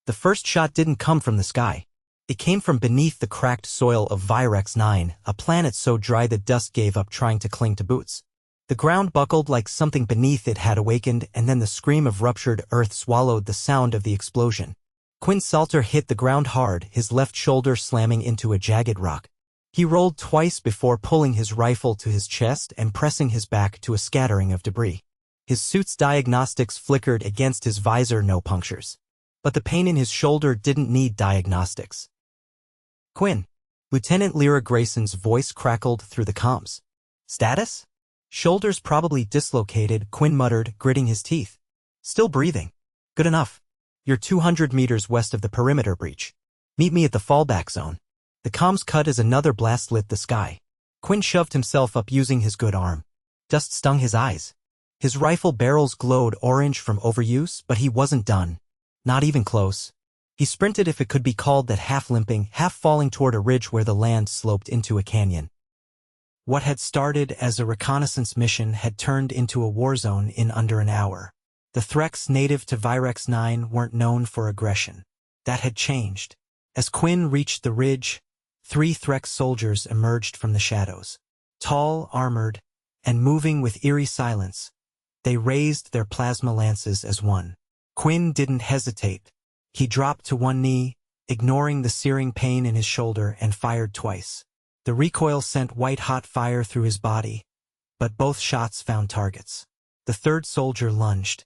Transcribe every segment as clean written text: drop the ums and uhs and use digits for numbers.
The first shot didn't come from the sky. It came from beneath the cracked soil of Virex 9, a planet so dry that dust gave up trying to cling to boots. The ground buckled like something beneath it had awakened, and then the scream of ruptured earth swallowed the sound of the explosion. Quinn Salter hit the ground hard, his left shoulder slamming into a jagged rock. He rolled twice before pulling his rifle to his chest and pressing his back to a scattering of debris. His suit's diagnostics flickered against his visor, no punctures. But the pain in his shoulder didn't need diagnostics. Quinn. Lieutenant Lyra Grayson's voice crackled through the comms. Status? Shoulders probably dislocated, Quinn muttered, gritting his teeth. Still breathing. Good enough. You're 200 meters west of the perimeter breach. Meet me at the fallback zone. The comms cut as another blast lit the sky. Quinn shoved himself up using his good arm. Dust stung his eyes. His rifle barrels glowed orange from overuse, but he wasn't done. Not even close. He sprinted, if it could be called that, half limping, half falling toward a ridge where the land sloped into a canyon. What had started as a reconnaissance mission had turned into a war zone in under an hour. The Threx native to Virex 9 weren't known for aggression. That had changed. As Quinn reached the ridge, 3 Threx soldiers emerged from the shadows. Tall, armored, and moving with eerie silence, they raised their plasma lances as one. Quinn didn't hesitate. He dropped to one knee, ignoring the searing pain in his shoulder, and fired twice. The recoil sent white-hot fire through his body, but both shots found targets. The third soldier lunged.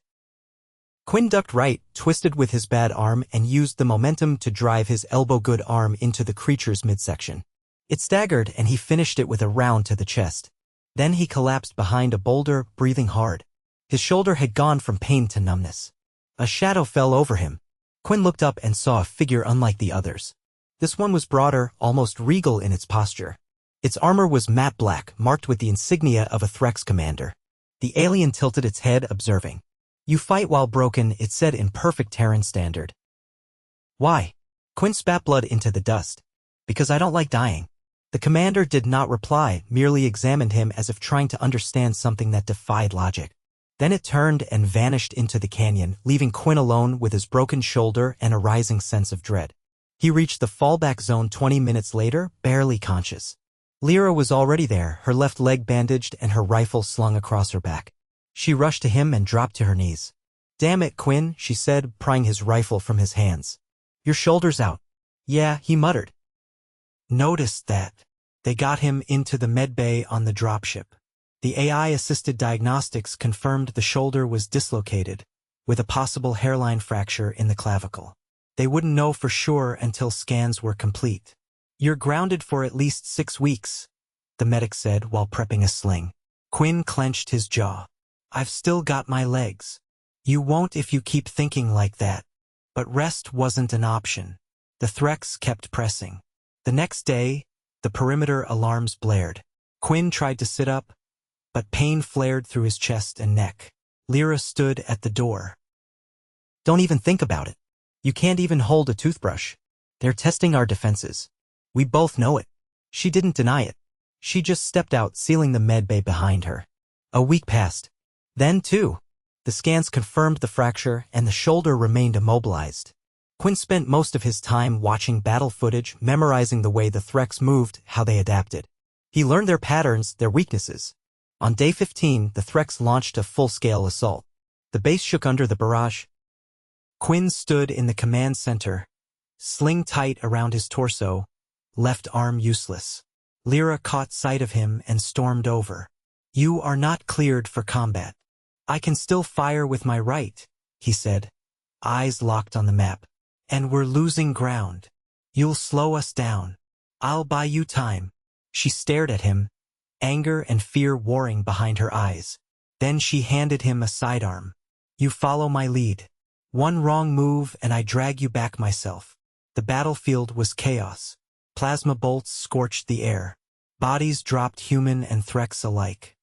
Quinn ducked right, twisted with his bad arm, and used the momentum to drive his elbow-good arm into the creature's midsection. It staggered, and he finished it with a round to the chest. Then he collapsed behind a boulder, breathing hard. His shoulder had gone from pain to numbness. A shadow fell over him. Quinn looked up and saw a figure unlike the others. This one was broader, almost regal in its posture. Its armor was matte black, marked with the insignia of a Threx commander. The alien tilted its head, observing. You fight while broken, it said in perfect Terran standard. Why? Quinn spat blood into the dust. Because I don't like dying. The commander did not reply, merely examined him as if trying to understand something that defied logic. Then it turned and vanished into the canyon, leaving Quinn alone with his broken shoulder and a rising sense of dread. He reached the fallback zone 20 minutes later, barely conscious. Lyra was already there, her left leg bandaged and her rifle slung across her back. She rushed to him and dropped to her knees. Damn it, Quinn, she said, prying his rifle from his hands. Your shoulder's out. Yeah, he muttered. Noticed that. They got him into the medbay on the dropship. The AI-assisted diagnostics confirmed the shoulder was dislocated, with a possible hairline fracture in the clavicle. They wouldn't know for sure until scans were complete. You're grounded for at least 6 weeks, the medic said while prepping a sling. Quinn clenched his jaw. I've still got my legs. You won't if you keep thinking like that. But rest wasn't an option. The Threx kept pressing. The next day, the perimeter alarms blared. Quinn tried to sit up, but pain flared through his chest and neck. Lyra stood at the door. Don't even think about it. You can't even hold a toothbrush. They're testing our defenses. We both know it. She didn't deny it. She just stepped out, sealing the medbay behind her. A week passed. Then, too, the scans confirmed the fracture and the shoulder remained immobilized. Quinn spent most of his time watching battle footage, memorizing the way the Threx moved, how they adapted. He learned their patterns, their weaknesses. On day 15, the Threx launched a full-scale assault. The base shook under the barrage. Quinn stood in the command center, sling tight around his torso, left arm useless. Lyra caught sight of him and stormed over. You are not cleared for combat. I can still fire with my right, he said, eyes locked on the map. And we're losing ground. You'll slow us down. I'll buy you time. She stared at him, anger and fear warring behind her eyes. Then she handed him a sidearm. You follow my lead. One wrong move and I drag you back myself. The battlefield was chaos. Plasma bolts scorched the air. Bodies dropped, human and Threx alike.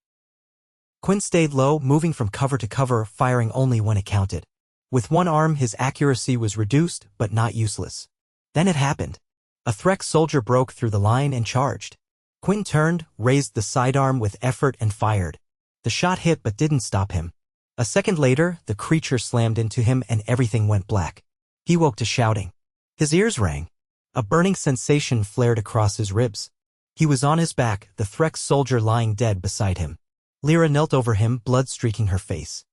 Quinn stayed low, moving from cover to cover, firing only when it counted. With one arm, his accuracy was reduced, but not useless. Then it happened. A Threx soldier broke through the line and charged. Quinn turned, raised the sidearm with effort and fired. The shot hit but didn't stop him. A second later, the creature slammed into him and everything went black. He woke to shouting. His ears rang. A burning sensation flared across his ribs. He was on his back, the Threx soldier lying dead beside him. Lyra knelt over him, blood streaking her face.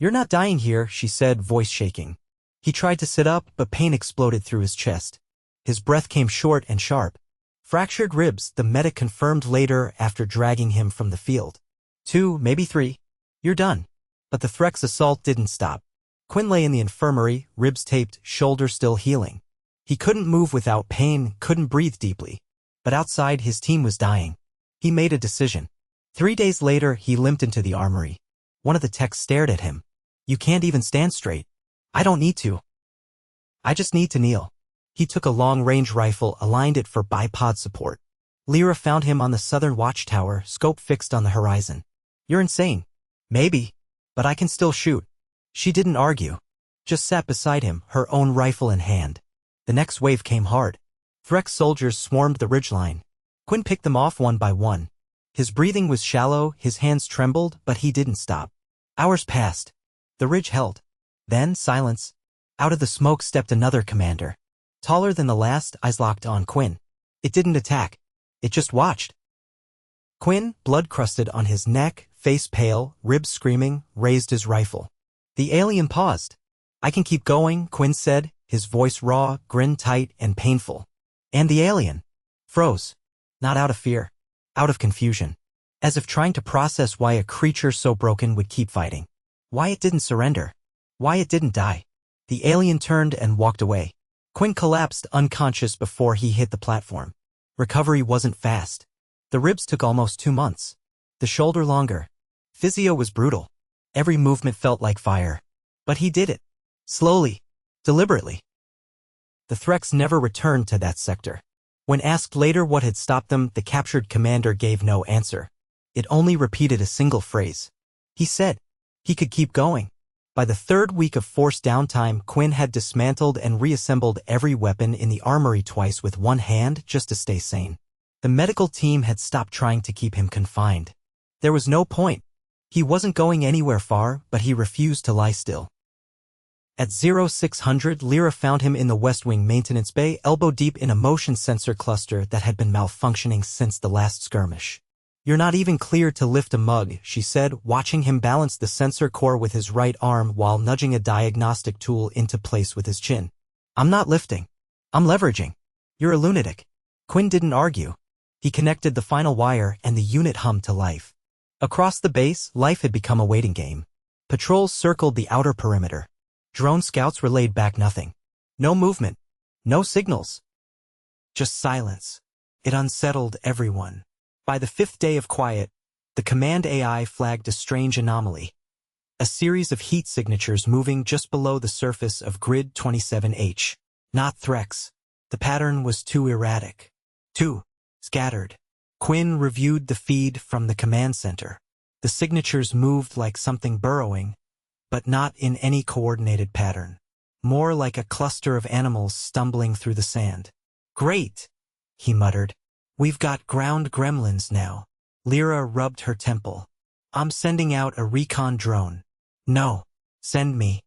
"You're not dying here," she said, voice shaking. He tried to sit up, but pain exploded through his chest. His breath came short and sharp. "Fractured ribs," the medic confirmed later after dragging him from the field. "2, maybe 3. You're done." But the Threx assault didn't stop. Quinn lay in the infirmary, ribs taped, shoulder still healing. He couldn't move without pain, couldn't breathe deeply. But outside, his team was dying. He made a decision. 3 days later, he limped into the armory. One of the techs stared at him. "You can't even stand straight." "I don't need to. I just need to kneel." He took a long-range rifle, aligned it for bipod support. Lyra found him on the southern watchtower, scope fixed on the horizon. "You're insane." "Maybe. But I can still shoot." She didn't argue. Just sat beside him, her own rifle in hand. The next wave came hard. Threx soldiers swarmed the ridgeline. Quinn picked them off one by one. His breathing was shallow, his hands trembled, but he didn't stop. Hours passed. The ridge held. Then silence. Out of the smoke stepped another commander. Taller than the last, eyes locked on Quinn. It didn't attack. It just watched. Quinn, blood crusted on his neck, face pale, ribs screaming, raised his rifle. The alien paused. "I can keep going," Quinn said, his voice raw, grin tight, and painful. And the alien froze. Not out of fear. Out of confusion. As if trying to process why a creature so broken would keep fighting. Why it didn't surrender. Why it didn't die. The alien turned and walked away. Quinn collapsed unconscious before he hit the platform. Recovery wasn't fast. The ribs took almost 2 months. The shoulder longer. Physio was brutal. Every movement felt like fire. But he did it. Slowly. Deliberately. The Threx never returned to that sector. When asked later what had stopped them, the captured commander gave no answer. It only repeated a single phrase. He said he could keep going. By the 3rd week of forced downtime, Quinn had dismantled and reassembled every weapon in the armory twice with one hand just to stay sane. The medical team had stopped trying to keep him confined. There was no point. He wasn't going anywhere far, but he refused to lie still. At 0600, Lyra found him in the West Wing maintenance bay, elbow-deep in a motion sensor cluster that had been malfunctioning since the last skirmish. "You're not even clear to lift a mug," she said, watching him balance the sensor core with his right arm while nudging a diagnostic tool into place with his chin. "I'm not lifting. I'm leveraging." "You're a lunatic." Quinn didn't argue. He connected the final wire and the unit hummed to life. Across the base, life had become a waiting game. Patrols circled the outer perimeter. Drone scouts relayed back nothing. No movement. No signals. Just silence. It unsettled everyone. By the 5th day of quiet, the command AI flagged a strange anomaly. A series of heat signatures moving just below the surface of Grid 27H. Not Threx. The pattern was too erratic. Too scattered. Quinn reviewed the feed from the command center. The signatures moved like something burrowing, but not in any coordinated pattern. More like a cluster of animals stumbling through the sand. "Great," he muttered. "We've got ground gremlins now." Lyra rubbed her temple. "I'm sending out a recon drone." "No. Send me.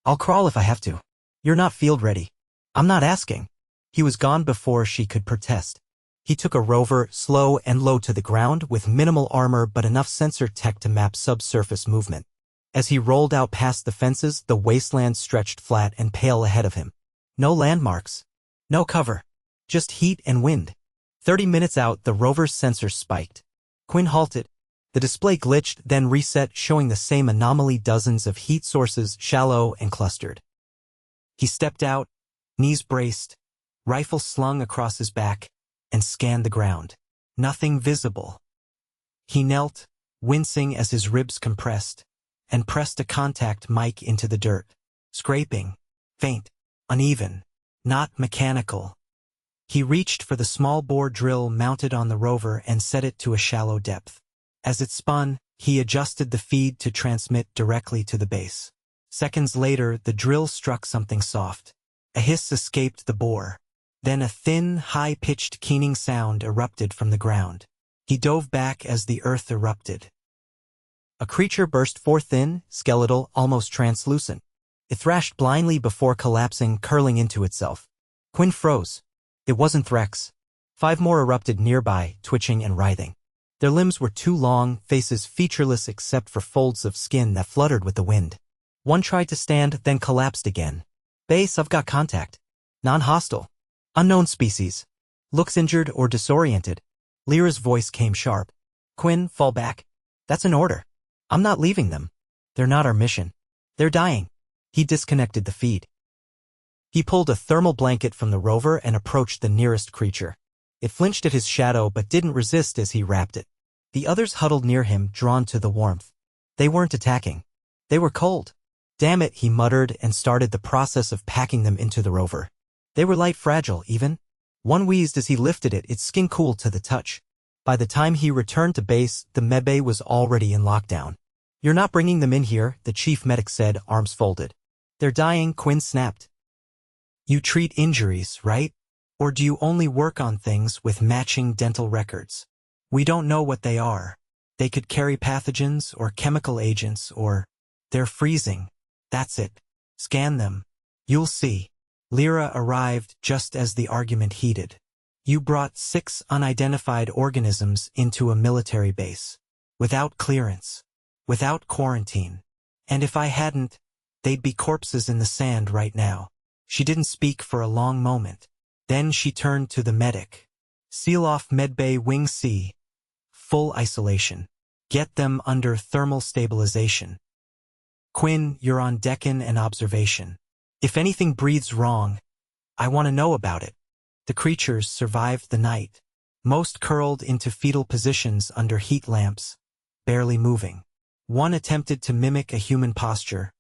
I'll crawl if I have to." "You're not field ready." "I'm not asking." He was gone before she could protest. He took a rover, slow and low to the ground, with minimal armor but enough sensor tech to map subsurface movement. As he rolled out past the fences, the wasteland stretched flat and pale ahead of him. No landmarks. No cover. Just heat and wind. 30 minutes out, the rover's sensors spiked. Quinn halted. The display glitched, then reset, showing the same anomaly, dozens of heat sources, shallow and clustered. He stepped out, knees braced, rifle slung across his back, and scanned the ground. Nothing visible. He knelt, wincing as his ribs compressed, and pressed a contact mic into the dirt. Scraping. Faint. Uneven. Not mechanical. He reached for the small bore drill mounted on the rover and set it to a shallow depth. As it spun, he adjusted the feed to transmit directly to the base. Seconds later, the drill struck something soft. A hiss escaped the bore. Then a thin, high-pitched keening sound erupted from the ground. He dove back as the earth erupted. A creature burst forth, thin, skeletal, almost translucent. It thrashed blindly before collapsing, curling into itself. Quinn froze. It wasn't Threx. 5 more erupted nearby, twitching and writhing. Their limbs were too long, faces featureless except for folds of skin that fluttered with the wind. One tried to stand, then collapsed again. Base, I've got contact. Non-hostile. Unknown species. Looks injured or disoriented. Lyra's voice came sharp. Quinn, fall back. That's an order. I'm not leaving them. They're not our mission. They're dying. He disconnected the feed. He pulled a thermal blanket from the rover and approached the nearest creature. It flinched at his shadow but didn't resist as he wrapped it. The others huddled near him, drawn to the warmth. They weren't attacking. They were cold. Damn it, he muttered and started the process of packing them into the rover. They were light, fragile, even. One wheezed as he lifted it, its skin cool to the touch. By the time he returned to base, the medbay was already in lockdown. You're not bringing them in here, the chief medic said, arms folded. They're dying, Quinn snapped. You treat injuries, right? Or do you only work on things with matching dental records? We don't know what they are. They could carry pathogens or chemical agents or... They're freezing. That's it. Scan them. You'll see. Lyra arrived just as the argument heated. You brought 6 unidentified organisms into a military base. Without clearance. Without quarantine. And if I hadn't, they'd be corpses in the sand right now. She didn't speak for a long moment. Then she turned to the medic. Seal off medbay wing C. Full isolation. Get them under thermal stabilization. Quinn, you're on Deccan and observation. If anything breathes wrong, I want to know about it. The creatures survived the night. Most curled into fetal positions under heat lamps, barely moving. One attempted to mimic a human posture,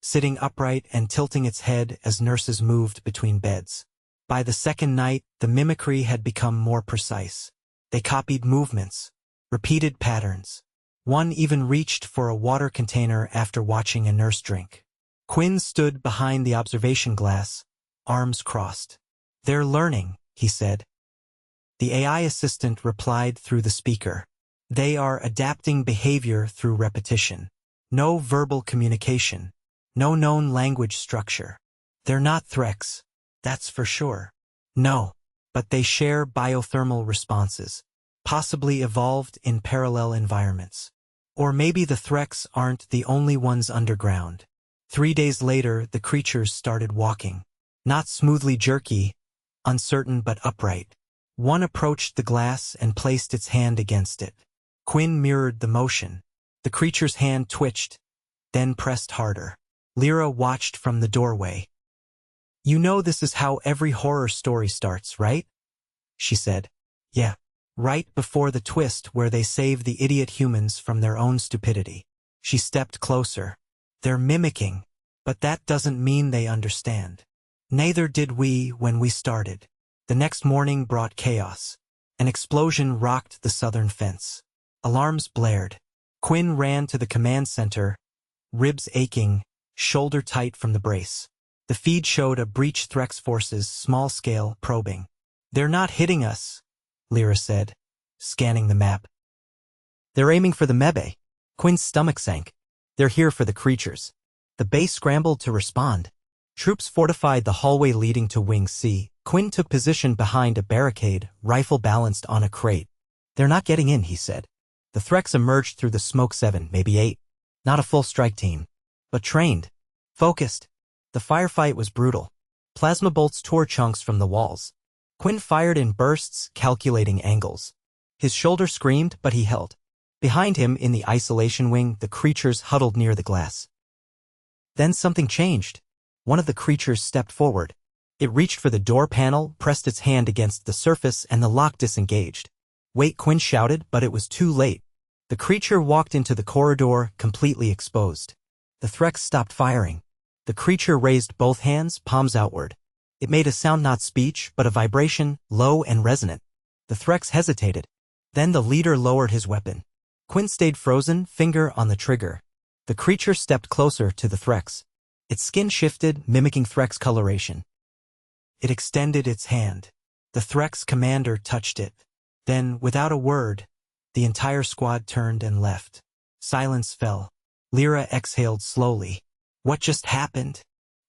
sitting upright and tilting its head as nurses moved between beds. By the second night, the mimicry had become more precise. They copied movements, repeated patterns. One even reached for a water container after watching a nurse drink. Quinn stood behind the observation glass, arms crossed. They're learning, he said. The AI assistant replied through the speaker. They are adapting behavior through repetition. No verbal communication. No known language structure. They're not Threx, that's for sure. No, but they share biothermal responses, possibly evolved in parallel environments. Or maybe the Threx aren't the only ones underground. 3 days later, the creatures started walking. Not smoothly jerky, uncertain but upright. One approached the glass and placed its hand against it. Quinn mirrored the motion. The creature's hand twitched, then pressed harder. Lyra watched from the doorway. You know this is how every horror story starts, right? She said. Yeah. Right before the twist where they save the idiot humans from their own stupidity. She stepped closer. They're mimicking, but that doesn't mean they understand. Neither did we when we started. The next morning brought chaos. An explosion rocked the southern fence. Alarms blared. Quinn ran to the command center, ribs aching, shoulder tight from the brace. The feed showed a breach Threx forces, small-scale probing. They're not hitting us, Lyra said, scanning the map. They're aiming for the mebe. Quinn's stomach sank. They're here for the creatures. The base scrambled to respond. Troops fortified the hallway leading to Wing C. Quinn took position behind a barricade, rifle balanced on a crate. They're not getting in, he said. The Threx emerged through the smoke 7, maybe 8. Not a full strike team, but trained. Focused. The firefight was brutal. Plasma bolts tore chunks from the walls. Quinn fired in bursts, calculating angles. His shoulder screamed, but he held. Behind him, in the isolation wing, the creatures huddled near the glass. Then something changed. One of the creatures stepped forward. It reached for the door panel, pressed its hand against the surface, and the lock disengaged. Wait, Quinn shouted, but it was too late. The creature walked into the corridor, completely exposed. The Threx stopped firing. The creature raised both hands, palms outward. It made a sound, not speech, but a vibration, low and resonant. The Threx hesitated. Then the leader lowered his weapon. Quinn stayed frozen, finger on the trigger. The creature stepped closer to the Threx. Its skin shifted, mimicking Threx coloration. It extended its hand. The Threx commander touched it. Then, without a word, the entire squad turned and left. Silence fell. Lyra exhaled slowly. What just happened?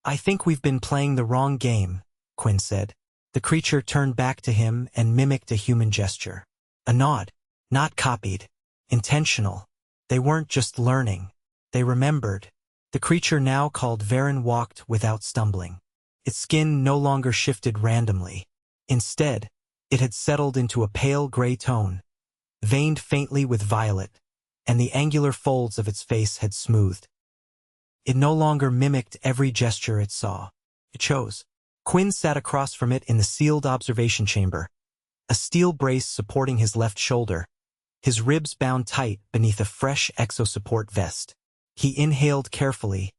I think we've been playing the wrong game, Quinn said. The creature turned back to him and mimicked a human gesture. A nod. Not copied. Intentional. They weren't just learning. They remembered. The creature now called Varen walked without stumbling. Its skin no longer shifted randomly. Instead, it had settled into a pale gray tone, veined faintly with violet, and the angular folds of its face had smoothed. It no longer mimicked every gesture it saw. It chose. Quinn sat across from it in the sealed observation chamber, a steel brace supporting his left shoulder, his ribs bound tight beneath a fresh exosupport vest. He inhaled carefully,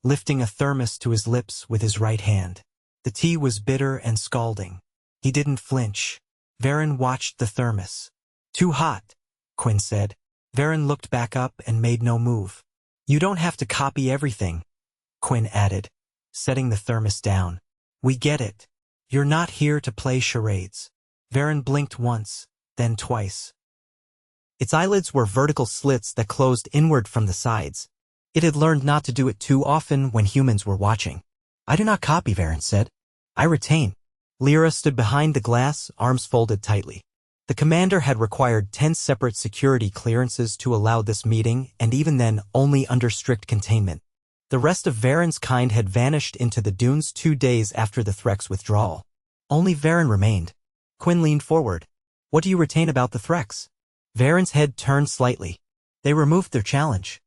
lifting a thermos to his lips with his right hand. The tea was bitter and scalding. He didn't flinch. Varen watched the thermos. Too hot, Quinn said. Varen looked back up and made no move. You don't have to copy everything, Quinn added, setting the thermos down. We get it. You're not here to play charades. Varen blinked once, then twice. Its eyelids were vertical slits that closed inward from the sides. It had learned not to do it too often when humans were watching. I do not copy, Varen said. I retain. Lyra stood behind the glass, arms folded tightly. The commander had required 10 separate security clearances to allow this meeting, and even then only under strict containment. The rest of Varen's kind had vanished into the dunes 2 days after the Threx withdrawal. Only Varen remained. Quinn leaned forward. What do you retain about the Threx? Varen's head turned slightly. They removed their challenge.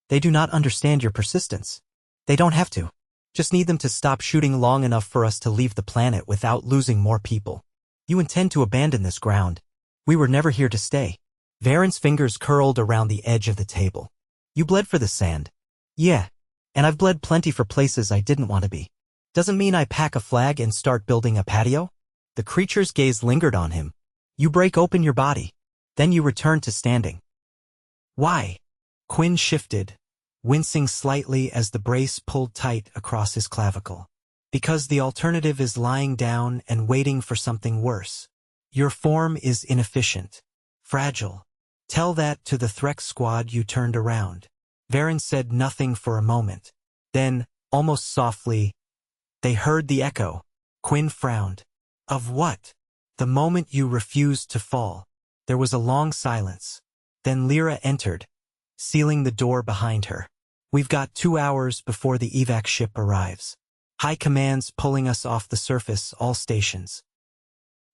They do not understand your persistence. They don't have to. Just need them to stop shooting long enough for us to leave the planet without losing more people. You intend to abandon this ground. We were never here to stay. Varen's fingers curled around the edge of the table. You bled for the sand. Yeah, and I've bled plenty for places I didn't want to be. Doesn't mean I pack a flag and start building a patio. The creature's gaze lingered on him. You break open your body. Then you return to standing. Why? Quinn shifted, wincing slightly as the brace pulled tight across his clavicle. Because the alternative is lying down and waiting for something worse. Your form is inefficient, fragile. Tell that to the Threx squad you turned around. Varen said nothing for a moment. Then, almost softly, they heard the echo. Quinn frowned. Of what? The moment you refused to fall. There was a long silence. Then Lyra entered, sealing the door behind her. We've got 2 hours before the evac ship arrives. High Command's pulling us off the surface, all stations.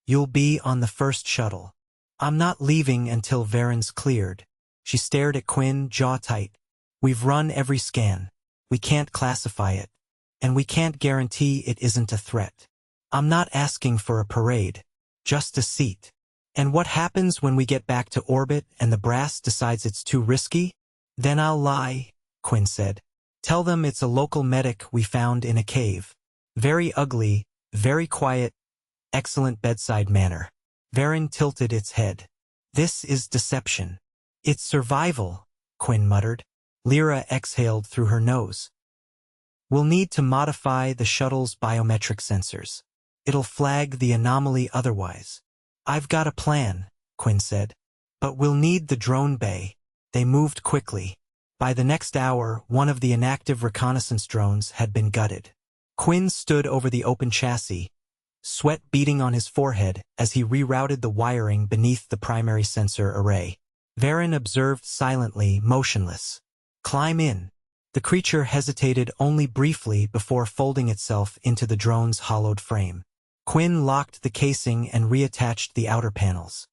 You'll be on the first shuttle. I'm not leaving until Varen's cleared. She stared at Quinn, jaw tight. We've run every scan. We can't classify it. And we can't guarantee it isn't a threat. I'm not asking for a parade. Just a seat. And what happens when we get back to orbit and the brass decides it's too risky? Then I'll lie, Quinn said. Tell them it's a local medic we found in a cave. Very ugly, very quiet, excellent bedside manner. Varen tilted its head. This is deception. It's survival, Quinn muttered. Lyra exhaled through her nose. We'll need to modify the shuttle's biometric sensors. It'll flag the anomaly otherwise. I've got a plan, Quinn said. But we'll need the drone bay. They moved quickly. By the next hour, one of the inactive reconnaissance drones had been gutted. Quinn stood over the open chassis, sweat beading on his forehead as he rerouted the wiring beneath the primary sensor array. Varen observed silently, motionless. Climb in. The creature hesitated only briefly before folding itself into the drone's hollowed frame. Quinn locked the casing and reattached the outer panels.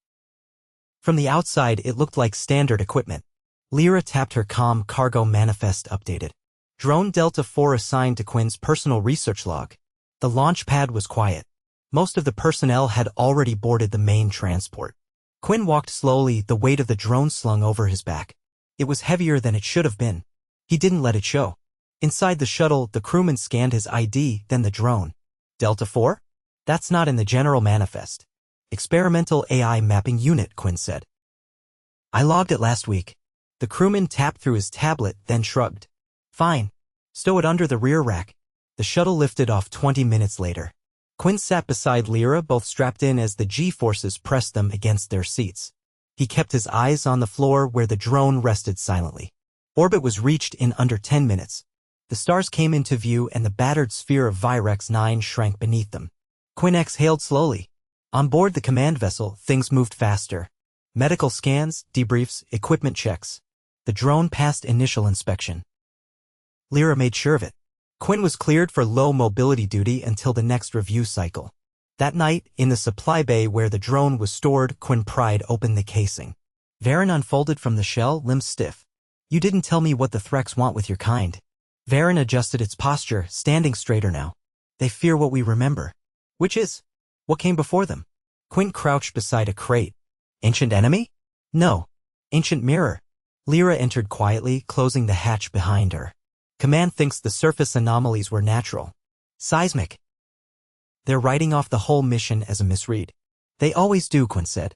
From the outside, it looked like standard equipment. Lyra tapped her comm cargo manifest updated. Drone Delta 4 assigned to Quinn's personal research log. The launch pad was quiet. Most of the personnel had already boarded the main transport. Quinn walked slowly, the weight of the drone slung over his back. It was heavier than it should have been. He didn't let it show. Inside the shuttle, the crewman scanned his ID, then the drone. Delta 4? That's not in the general manifest. Experimental AI mapping unit, Quinn said. I logged it last week. The crewman tapped through his tablet, then shrugged. Fine. Stow it under the rear rack. The shuttle lifted off 20 minutes later. Quinn sat beside Lyra, both strapped in as the G-forces pressed them against their seats. He kept his eyes on the floor where the drone rested silently. Orbit was reached in under 10 minutes. The stars came into view and the battered sphere of Virex 9 shrank beneath them. Quinn exhaled slowly. On board the command vessel, things moved faster. Medical scans, debriefs, equipment checks. The drone passed initial inspection. Lyra made sure of it. Quinn was cleared for low mobility duty until the next review cycle. That night, in the supply bay where the drone was stored, Quinn pried open the casing. Varen unfolded from the shell, limbs stiff. You didn't tell me what the Threx want with your kind. Varen adjusted its posture, standing straighter now. They fear what we remember. Which is? What came before them? Quinn crouched beside a crate. Ancient enemy? No. Ancient mirror. Lyra entered quietly, closing the hatch behind her. Command thinks the surface anomalies were natural. Seismic. They're writing off the whole mission as a misread. They always do, Quinn said.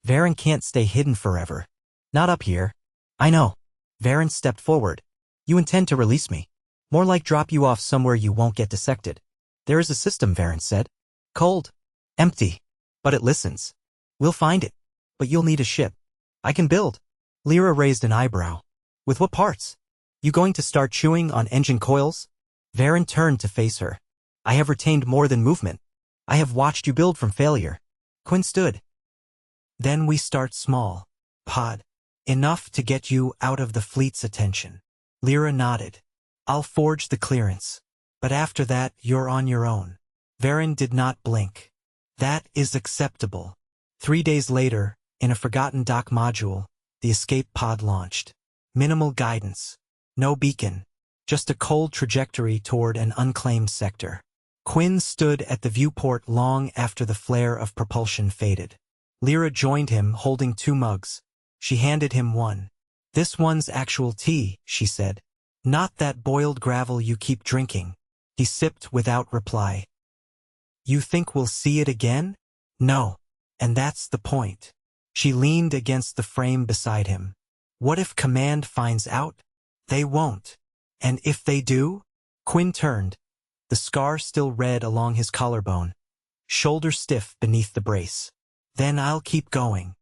Varen can't stay hidden forever. Not up here. I know. Varen stepped forward. You intend to release me. More like drop you off somewhere you won't get dissected. There is a system, Varen said. Cold. Empty. But it listens. We'll find it. But you'll need a ship. I can build. Lyra raised an eyebrow. With what parts? You going to start chewing on engine coils? Varen turned to face her. I have retained more than movement. I have watched you build from failure. Quinn stood. Then we start small. Pod. Enough to get you out of the fleet's attention. Lyra nodded. I'll forge the clearance. But after that, you're on your own. Varen did not blink. That is acceptable. 3 days later, in a forgotten dock module, the escape pod launched. Minimal guidance. No beacon. Just a cold trajectory toward an unclaimed sector. Quinn stood at the viewport long after the flare of propulsion faded. Lyra joined him, holding 2 mugs. She handed him one. This one's actual tea, she said. Not that boiled gravel you keep drinking. He sipped without reply. You think we'll see it again? No. And that's the point. She leaned against the frame beside him. What if Command finds out? They won't. And if they do? Quinn turned. The scar still red along his collarbone. Shoulder stiff beneath the brace. Then I'll keep going.